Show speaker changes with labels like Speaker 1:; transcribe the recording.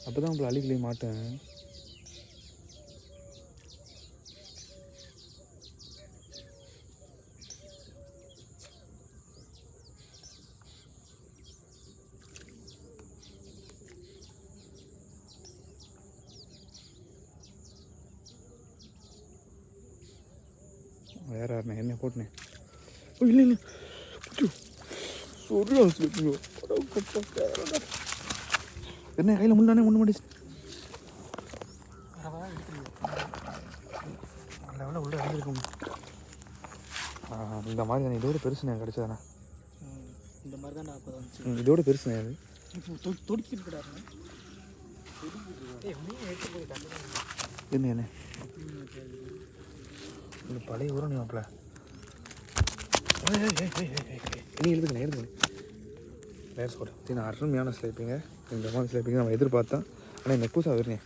Speaker 1: அப்போ தான் உங்களை அழிக்கலையே மாட்டேன். வேறு யாருண்ணே என்ன போட்டுனேன்? இல்லை இல்லை சொல்லுங்க என்ன கையில் முன்னானே ஒன்று மாட்டி லெவலில் உள்ள இறங்கிருக்கும். இந்த மாதிரி தானே இதோட பெருசுண்ணே கிடச்சதானே.
Speaker 2: இந்த மாதிரி தான் நான் அப்போ
Speaker 1: இதோட பெருசுண்ணே அது
Speaker 2: தொடிக்கிட்டு கிடாருண்ணே.
Speaker 1: என்ன என்ன இந்த பழைய ஊரம் நீ மாப்பிள்ள இனி எழுதுக்கண்ணே எழுதுக்கண்ணே லேயர்ஸ் கூட நான் அருமையான ஸ்லைப்பிங்க. இந்த மாதிரி ஸ்லைப்பிங்க நம்ம எதிர்பார்த்தேன். ஆனால் நெக்கூஸாக வருனே